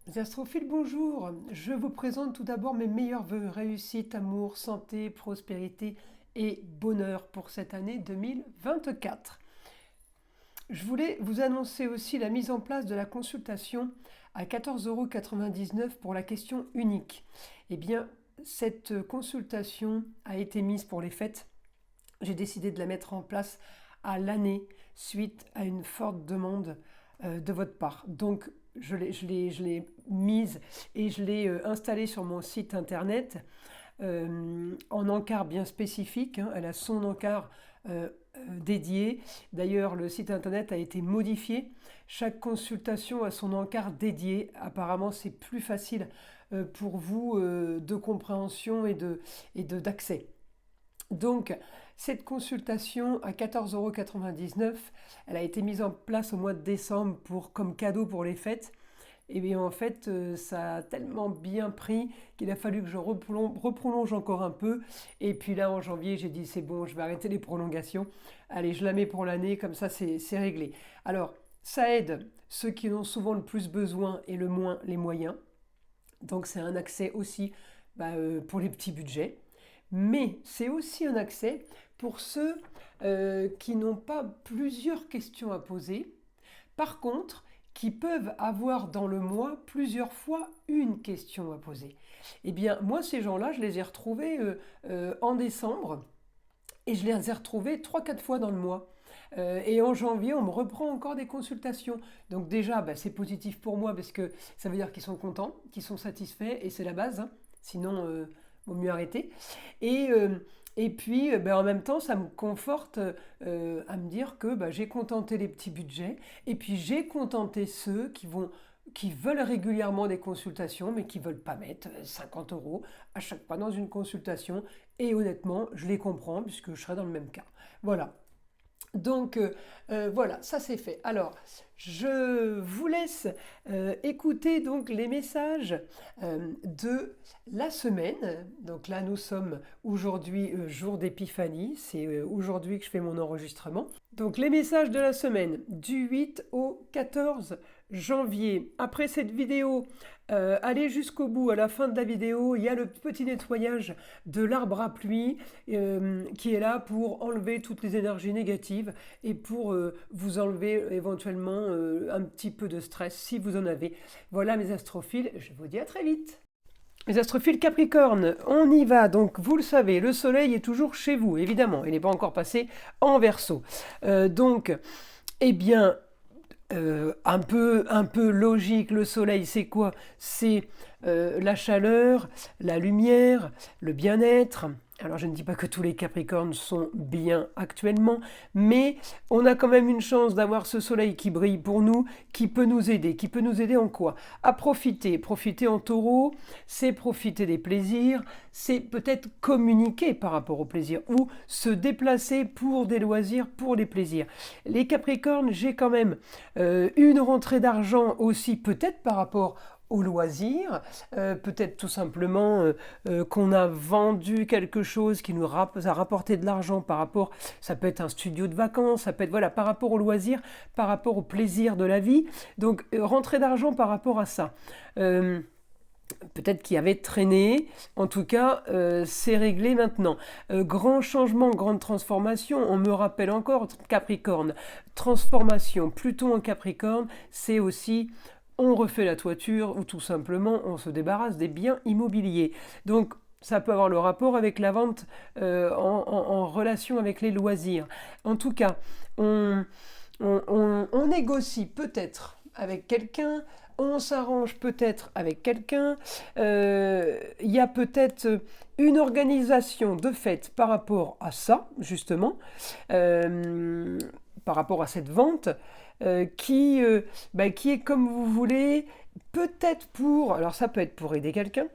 Les astrophiles, bonjour. Je vous présente tout d'abord mes meilleurs vœux, réussite, amour, santé, prospérité et bonheur pour cette année 2024. Je voulais vous annoncer aussi la mise en place de la consultation à 14,99 € pour la question unique. Eh bien, cette consultation a été mise pour les fêtes. J'ai décidé de la mettre en place à l'année suite à une forte demande de votre part. Donc, je l'ai mise et je l'ai installée sur mon site internet en encart bien spécifique. Elle a son encart dédié. D'ailleurs, le site internet a été modifié. Chaque consultation a son encart dédié. Apparemment, c'est plus facile pour vous de compréhension et d'accès. Donc, cette consultation à 14,99 €, elle a été mise en place au mois de décembre comme cadeau pour les fêtes. Et bien en fait, ça a tellement bien pris qu'il a fallu que je reprolonge encore un peu. Et puis là, en janvier, j'ai dit c'est bon, je vais arrêter les prolongations. Allez, je la mets pour l'année, comme ça c'est réglé. Alors, ça aide ceux qui en ont souvent le plus besoin et le moins les moyens. Donc c'est un accès aussi pour les petits budgets. Mais c'est aussi un accès pour ceux qui n'ont pas plusieurs questions à poser. Par contre, qui peuvent avoir dans le mois plusieurs fois une question à poser. Eh bien, moi, ces gens-là, je les ai retrouvés en décembre et je les ai retrouvés 3-4 fois dans le mois. Et en janvier, on me reprend encore des consultations. Donc déjà, c'est positif pour moi parce que ça veut dire qu'ils sont contents, qu'ils sont satisfaits et c'est la base. Hein. Sinon, vaut mieux arrêter. Et puis, en même temps, ça me conforte à me dire que j'ai contenté les petits budgets et puis j'ai contenté ceux qui veulent régulièrement des consultations mais qui ne veulent pas mettre 50 € à chaque fois dans une consultation. Et honnêtement, je les comprends puisque je serai dans le même cas. Voilà. Donc voilà, ça c'est fait. Alors, je vous laisse écouter donc les messages de la semaine. Donc là, nous sommes aujourd'hui jour d'épiphanie. C'est aujourd'hui que je fais mon enregistrement. Donc les messages de la semaine du 8 au 14 janvier. Après cette vidéo, allez jusqu'au bout. À la fin de la vidéo, il y a le petit nettoyage de l'arbre à pluie qui est là pour enlever toutes les énergies négatives et pour vous enlever éventuellement un petit peu de stress si vous en avez. Voilà mes astrophiles, je vous dis à très vite. Les astrophiles Capricorne, on y va. Donc, vous le savez, le soleil est toujours chez vous, évidemment. Il n'est pas encore passé en Verseau. Donc, eh bien, un peu logique, le soleil, c'est quoi? C'est la chaleur, la lumière, le bien-être. Alors je ne dis pas que tous les Capricornes sont bien actuellement, mais on a quand même une chance d'avoir ce soleil qui brille pour nous, qui peut nous aider. Qui peut nous aider en quoi? À profiter. Profiter en taureau, c'est profiter des plaisirs, c'est peut-être communiquer par rapport aux plaisirs ou se déplacer pour des loisirs, pour les plaisirs. Les Capricornes, j'ai quand même une rentrée d'argent aussi, peut-être par rapport au loisir, peut-être tout simplement qu'on a vendu quelque chose qui nous a rapporté de l'argent par rapport, ça peut être un studio de vacances, ça peut être voilà, par rapport au loisir, par rapport au plaisir de la vie, donc rentrée d'argent par rapport à ça. Peut-être qu'il y avait traîné, en tout cas c'est réglé maintenant. Grand changement, grande transformation, on me rappelle encore Capricorne, transformation, Pluton en Capricorne, c'est aussi on refait la toiture ou tout simplement on se débarrasse des biens immobiliers. Donc ça peut avoir le rapport avec la vente en relation avec les loisirs. En tout cas, on négocie peut-être avec quelqu'un, on s'arrange peut-être avec quelqu'un, il y a peut-être une organisation de fait par rapport à ça, justement, par rapport à cette vente, qui est comme vous voulez, peut-être pour, alors ça peut être pour aider quelqu'un,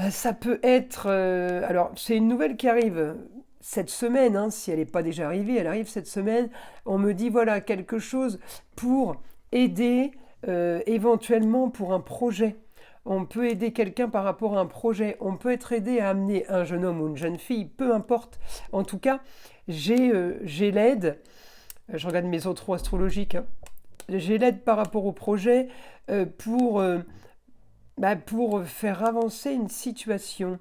ça peut être, alors c'est une nouvelle qui arrive cette semaine, hein, si elle n'est pas déjà arrivée, elle arrive cette semaine, on me dit voilà quelque chose pour aider éventuellement pour un projet. On peut aider quelqu'un par rapport à un projet, on peut être aidé à amener un jeune homme ou une jeune fille, peu importe. En tout cas, j'ai l'aide, je regarde mes autres astrologiques, hein. j'ai l'aide par rapport au projet pour, pour faire avancer une situation.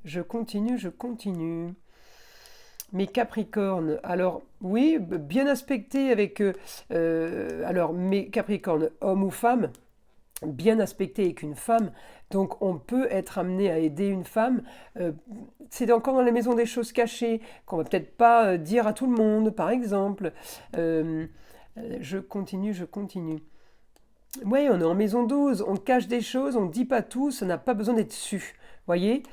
Je continue, je continue. Mes Capricornes, alors oui, bien aspecté avec... alors mes Capricornes, hommes ou femmes, bien aspecté avec une femme, donc on peut être amené à aider une femme. C'est encore dans la maison des choses cachées, qu'on va peut-être pas dire à tout le monde, par exemple. Je continue, je continue. Oui, on est en maison 12, on cache des choses, on ne dit pas tout, ça n'a pas besoin d'être su. Voyez,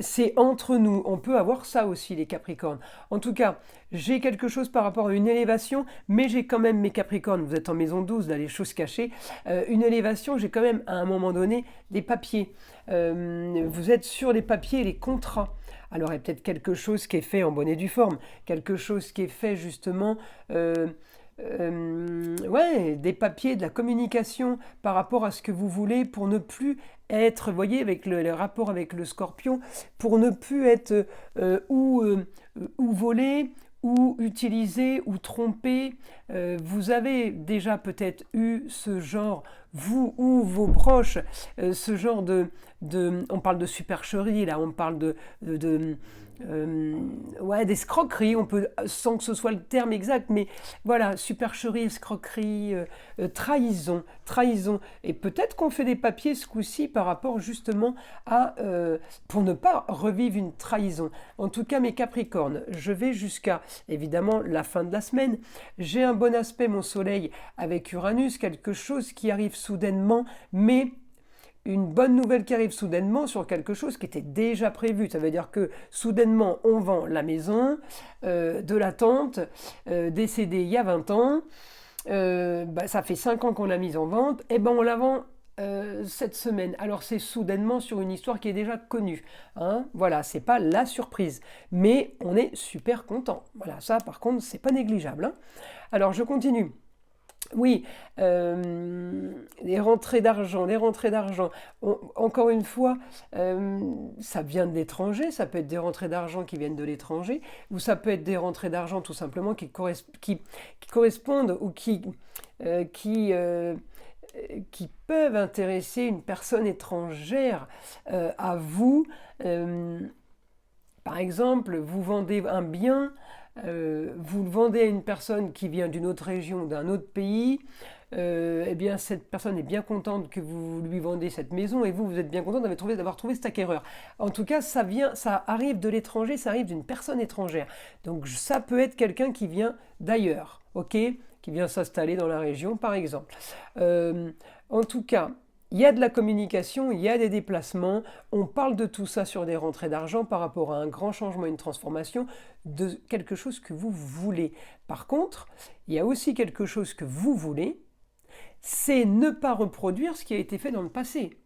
c'est entre nous. On peut avoir ça aussi, les Capricornes. En tout cas, j'ai quelque chose par rapport à une élévation, mais j'ai quand même mes Capricornes. Vous êtes en maison 12, là, les choses cachées. Une élévation, j'ai quand même à un moment donné des papiers. Vous êtes sur les papiers et les contrats. Alors, il y a peut-être quelque chose qui est fait en bonne et due forme, quelque chose qui est fait justement. Ouais, des papiers, de la communication par rapport à ce que vous voulez pour ne plus être, vous voyez, avec le rapport avec le scorpion, pour ne plus être ou volé, ou utilisé, ou trompé. Vous avez déjà peut-être eu ce genre, vous ou vos proches, ce genre on parle de supercherie, là, on parle ouais, d'escroquerie, on peut, sans que ce soit le terme exact, mais voilà, supercherie, escroquerie, trahison, trahison. Et peut-être qu'on fait des papiers ce coup-ci par rapport justement à, pour ne pas revivre une trahison. En tout cas, mes Capricornes, je vais jusqu'à, évidemment, la fin de la semaine. J'ai un bon aspect, mon soleil, avec Uranus, quelque chose qui arrive soudainement, mais une bonne nouvelle qui arrive soudainement sur quelque chose qui était déjà prévu. Ça veut dire que soudainement, on vend la maison de la tante décédée il y a 20 ans. Ça fait 5 ans qu'on l'a mise en vente. Et ben on la vend cette semaine. Alors c'est soudainement sur une histoire qui est déjà connue. Hein, voilà, c'est pas la surprise. Mais on est super content. Voilà, ça par contre, c'est pas négligeable. Hein. Alors je continue. Oui, les rentrées d'argent, les rentrées d'argent. Encore une fois, ça vient de l'étranger, ça peut être des rentrées d'argent qui viennent de l'étranger, ou ça peut être des rentrées d'argent tout simplement qui correspondent ou qui peuvent intéresser une personne étrangère à vous. Par exemple, vous vendez un bien. Vous le vendez à une personne qui vient d'une autre région, d'un autre pays, eh bien cette personne est bien contente que vous lui vendez cette maison et vous êtes bien content d'avoir trouvé cet acquéreur. En tout cas, ça arrive de l'étranger, ça arrive d'une personne étrangère. Donc ça peut être quelqu'un qui vient d'ailleurs, ok, qui vient s'installer dans la région par exemple. En tout cas, il y a de la communication, il y a des déplacements, on parle de tout ça sur des rentrées d'argent par rapport à un grand changement, une transformation de quelque chose que vous voulez. Par contre, il y a aussi quelque chose que vous voulez, c'est ne pas reproduire ce qui a été fait dans le passé.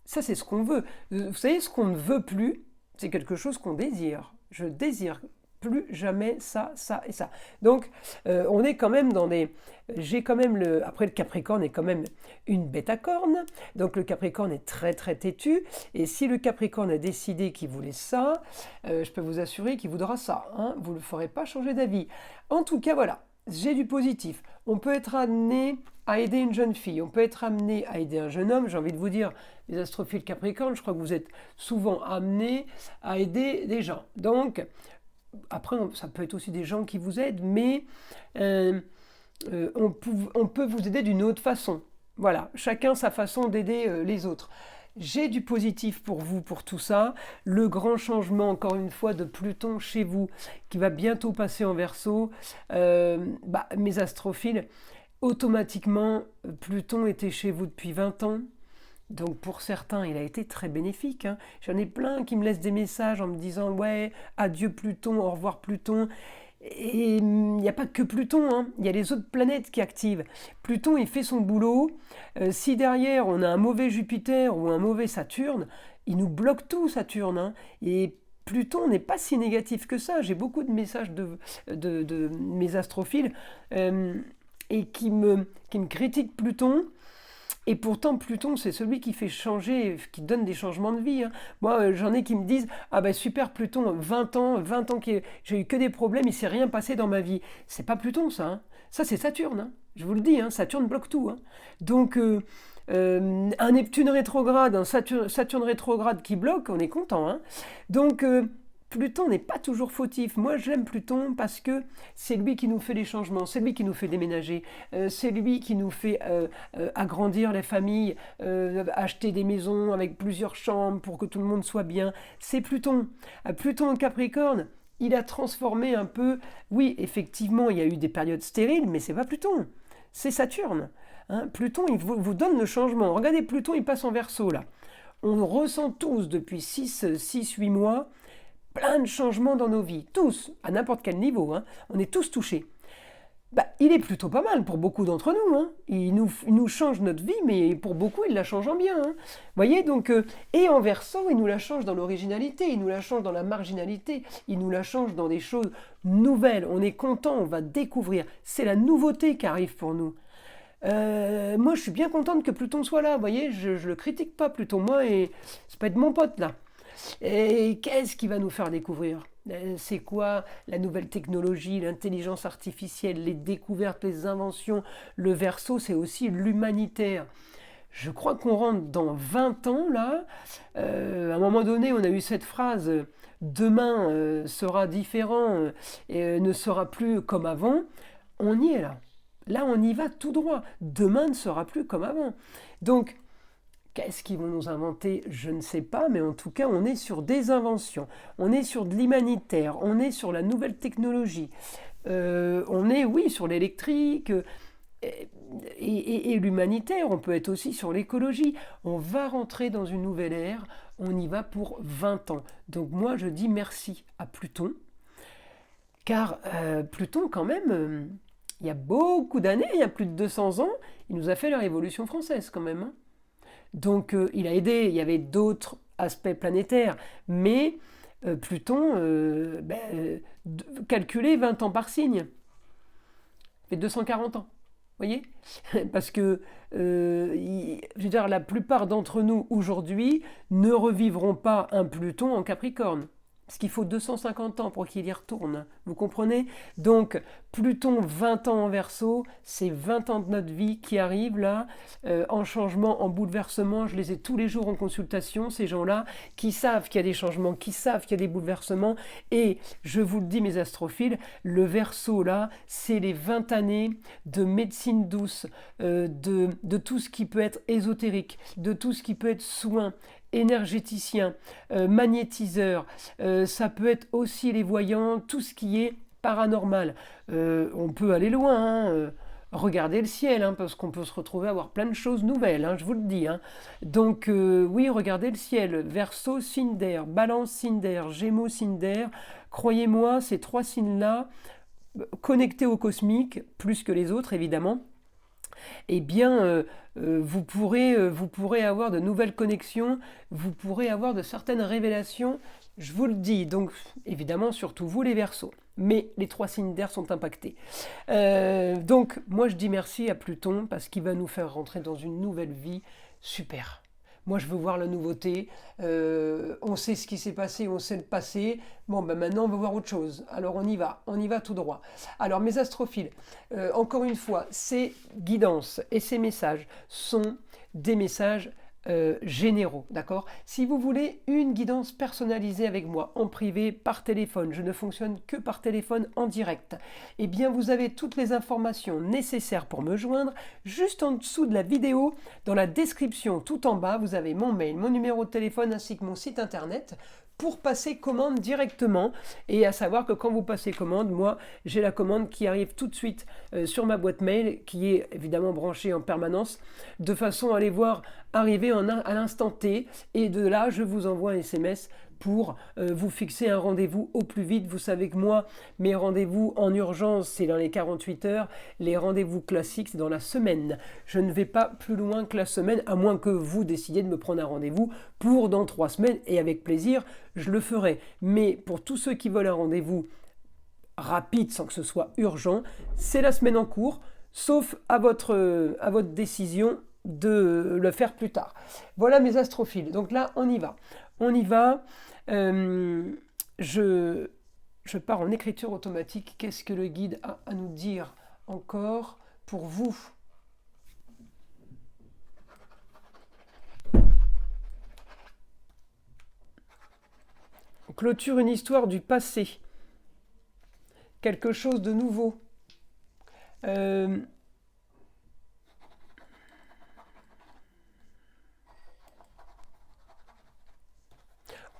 Ça, c'est ce qu'on veut. Vous savez, ce qu'on ne veut plus, c'est quelque chose qu'on désire. Je désire plus jamais ça, ça et ça. Donc, on est quand même dans des... J'ai quand même Après, le Capricorne est quand même une bête à cornes. Donc, le Capricorne est très, très têtu. Et si le Capricorne a décidé qu'il voulait ça, je peux vous assurer qu'il voudra ça. Hein. Vous ne le ferez pas changer d'avis. En tout cas, voilà. J'ai du positif. On peut être amené à aider une jeune fille. On peut être amené à aider un jeune homme. J'ai envie de vous dire, les astrophiles Capricorne, je crois que vous êtes souvent amenés à aider des gens. Donc... Après, ça peut être aussi des gens qui vous aident, mais on peut vous aider d'une autre façon. Voilà, chacun sa façon d'aider les autres. J'ai du positif pour vous, pour tout ça. Le grand changement, encore une fois, de Pluton chez vous, qui va bientôt passer en Verseau. Mes astrophiles, automatiquement, Pluton était chez vous depuis 20 ans. Donc pour certains, il a été très bénéfique. Hein. J'en ai plein qui me laissent des messages en me disant « Ouais, adieu Pluton, au revoir Pluton ». Et il n'y a pas que Pluton, hein. Il y a les autres planètes qui activent. Pluton, il fait son boulot. Si derrière, on a un mauvais Jupiter ou un mauvais Saturne, il nous bloque tout, Saturne. Hein. Et Pluton n'est pas si négatif que ça. J'ai beaucoup de messages de mes astrophiles et qui me critiquent Pluton. Et pourtant, Pluton, c'est celui qui fait changer, qui donne des changements de vie. Hein. Moi, j'en ai qui me disent « Ah ben super, Pluton, 20 ans que j'ai eu que des problèmes, il ne s'est rien passé dans ma vie. » C'est pas Pluton, ça. Hein. Ça, c'est Saturne, hein. Je vous le dis, hein, Saturne bloque tout, hein. Donc, un Neptune rétrograde, un Saturne rétrograde qui bloque, on est content, hein. Donc, Pluton n'est pas toujours fautif. Moi, j'aime Pluton parce que c'est lui qui nous fait les changements, c'est lui qui nous fait déménager, c'est lui qui nous fait agrandir les familles, acheter des maisons avec plusieurs chambres pour que tout le monde soit bien. C'est Pluton. Pluton en Capricorne, il a transformé un peu. Oui, effectivement, il y a eu des périodes stériles, mais c'est pas Pluton, c'est Saturne. Hein, Pluton, il vous donne le changement. Regardez, Pluton, il passe en Verseau là. On ressent tous depuis 6-8 mois plein de changements dans nos vies, tous, à n'importe quel niveau, hein. On est tous touchés. Il est plutôt pas mal pour beaucoup d'entre nous, hein. Il nous change notre vie, mais pour beaucoup, il la change en bien, hein. Voyez, donc, et en Verseau, il nous la change dans l'originalité, il nous la change dans la marginalité, il nous la change dans des choses nouvelles. On est content, on va découvrir. C'est la nouveauté qui arrive pour nous. Moi, je suis bien contente que Pluton soit là, vous voyez, je le critique pas, Pluton, moi, et c'est pas être mon pote, là. Et qu'est-ce qui va nous faire découvrir? C'est quoi la nouvelle technologie, l'intelligence artificielle, les découvertes, les inventions? Le Verseau, c'est aussi l'humanitaire. Je crois qu'on rentre dans 20 ans, là. À un moment donné, on a eu cette phrase « Demain sera différent et ne sera plus comme avant ». On y est, là. Là, on y va tout droit. Demain ne sera plus comme avant. Donc, qu'est-ce qu'ils vont nous inventer? Je ne sais pas, mais en tout cas, on est sur des inventions. On est sur de l'humanitaire. On est sur la nouvelle technologie. On est, oui, sur l'électrique et l'humanitaire. On peut être aussi sur l'écologie. On va rentrer dans une nouvelle ère. On y va pour 20 ans. Donc moi, je dis merci à Pluton. Car Pluton, quand même, il y a beaucoup d'années, il y a plus de 200 ans, il nous a fait la Révolution française quand même, hein. Donc il a aidé, il y avait d'autres aspects planétaires, mais Pluton, calculez 20 ans par signe, ça fait 240 ans, vous voyez? Parce que, je veux dire, la plupart d'entre nous aujourd'hui ne revivront pas un Pluton en Capricorne. Parce qu'il faut 250 ans pour qu'il y retourne, vous comprenez? Donc, Pluton, 20 ans en Verseau, c'est 20 ans de notre vie qui arrivent là, en changement, en bouleversement. Je les ai tous les jours en consultation, ces gens-là, qui savent qu'il y a des changements, qui savent qu'il y a des bouleversements. Et je vous le dis, mes astrophiles, le Verseau, là, c'est les 20 années de médecine douce, de tout ce qui peut être ésotérique, de tout ce qui peut être soin, énergéticien, magnétiseur, ça peut être aussi les voyants, tout ce qui est paranormal. On peut aller loin, hein, regardez le ciel, hein, parce qu'on peut se retrouver à voir plein de choses nouvelles, hein, je vous le dis, hein. Donc oui, regardez le ciel, Verseau, signe d'air, Balance, signe d'air, Gémeaux, signe d'air. Croyez-moi, ces trois signes-là, connectés au cosmique, plus que les autres évidemment, eh bien, vous pourrez avoir de nouvelles connexions, vous pourrez avoir de certaines révélations, je vous le dis. Donc, évidemment, surtout vous les Verseaux. Mais les trois signes d'air sont impactés. Donc, moi, je dis merci à Pluton parce qu'il va nous faire rentrer dans une nouvelle vie super. Moi, je veux voir la nouveauté. On sait ce qui s'est passé, on sait le passé. Bon, maintenant, on veut voir autre chose. Alors, on y va tout droit. Alors, mes astrophiles, encore une fois, ces guidances et ces messages sont des messages généraux, d'accord? Si vous voulez une guidance personnalisée avec moi, en privé, par téléphone, je ne fonctionne que par téléphone en direct, eh bien vous avez toutes les informations nécessaires pour me joindre juste en dessous de la vidéo, dans la description tout en bas, vous avez mon mail, mon numéro de téléphone ainsi que mon site internet pour passer commande directement. Et à savoir que quand vous passez commande, moi j'ai la commande qui arrive tout de suite sur ma boîte mail qui est évidemment branchée en permanence de façon à les voir arriver à l'instant T, et de là je vous envoie un SMS pour vous fixer un rendez-vous au plus vite. Vous savez que moi, mes rendez-vous en urgence, c'est dans les 48 heures. Les rendez-vous classiques, c'est dans la semaine. Je ne vais pas plus loin que la semaine, à moins que vous décidiez de me prendre un rendez-vous pour dans 3 semaines, et avec plaisir, je le ferai. Mais pour tous ceux qui veulent un rendez-vous rapide, sans que ce soit urgent, c'est la semaine en cours, sauf à votre décision de le faire plus tard. Voilà mes astrophiles. Donc là, on y va. Je pars en écriture automatique. Qu'est-ce que le guide a à nous dire encore pour vous. On clôture une histoire du passé. Quelque chose de nouveau.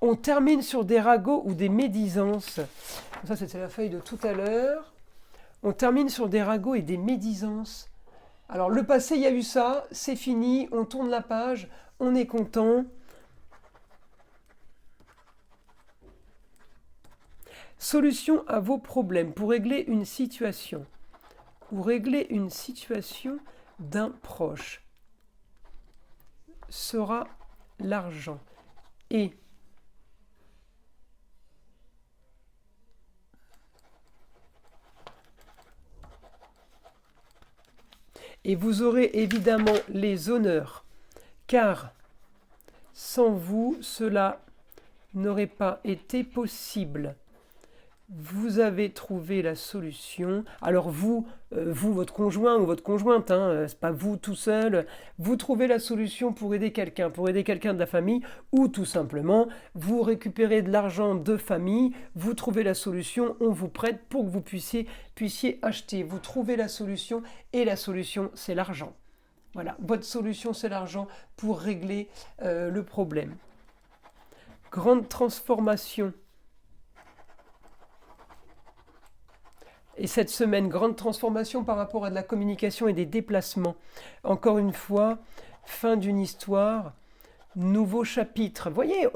On termine sur des ragots ou des médisances. Ça, c'était la feuille de tout à l'heure. On termine sur des ragots et des médisances. Alors, le passé, il y a eu ça, c'est fini, on tourne la page, on est content. Solution à vos problèmes pour régler une situation. Ou régler une situation d'un proche. Sera l'argent. Et vous aurez évidemment les honneurs, car sans vous, cela n'aurait pas été possible. Vous avez trouvé la solution. Alors vous, votre conjoint ou votre conjointe, c'est pas vous tout seul. Vous trouvez la solution pour aider quelqu'un de la famille, ou tout simplement, vous récupérez de l'argent de famille, vous trouvez la solution, on vous prête pour que vous puissiez acheter. Vous trouvez la solution, et la solution, c'est l'argent. Voilà, votre solution, c'est l'argent pour régler le problème. Grande transformation. Et cette semaine, grande transformation par rapport à de la communication et des déplacements. Encore une fois, fin d'une histoire, nouveau chapitre. Vous voyez,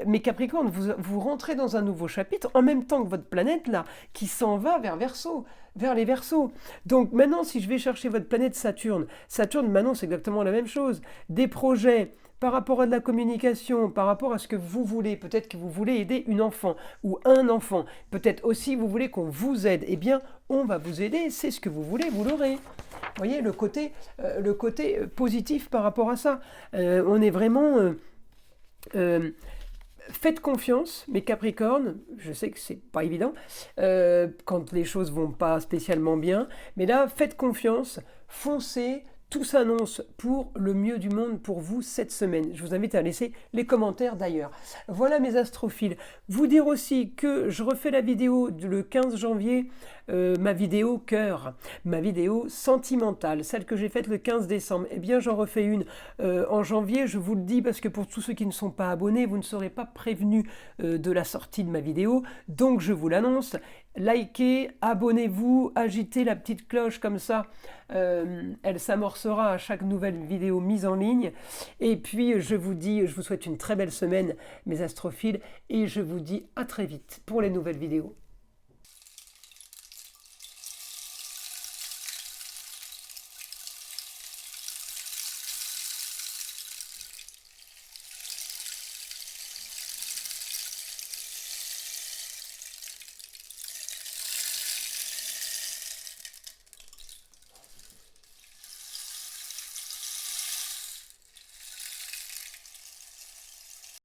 mes Capricornes, vous rentrez dans un nouveau chapitre en même temps que votre planète là, qui s'en va vers Verseau, vers les Verseaux. Donc maintenant, si je vais chercher votre planète Saturne, maintenant c'est exactement la même chose. Des projets par rapport à de la communication, par rapport à ce que vous voulez, peut-être que vous voulez aider une enfant ou un enfant, peut-être aussi vous voulez qu'on vous aide, eh bien on va vous aider, c'est ce que vous voulez, vous l'aurez. Vous voyez le côté positif par rapport à ça. On est vraiment... faites confiance, mes Capricornes, je sais que c'est pas évident quand les choses vont pas spécialement bien, mais là, faites confiance, foncez, tout s'annonce pour le mieux du monde pour vous cette semaine. Je vous invite à laisser les commentaires d'ailleurs. Voilà mes astrophiles. Vous dire aussi que je refais la vidéo le 15 janvier, ma vidéo cœur, ma vidéo sentimentale, celle que j'ai faite le 15 décembre. Eh bien, j'en refais une en janvier, je vous le dis, parce que pour tous ceux qui ne sont pas abonnés, vous ne serez pas prévenus de la sortie de ma vidéo. Donc, je vous l'annonce. Likez, abonnez-vous, agitez la petite cloche comme ça, elle s'amorcera à chaque nouvelle vidéo mise en ligne. Et puis je vous souhaite une très belle semaine mes astrophiles, et je vous dis à très vite pour les nouvelles vidéos.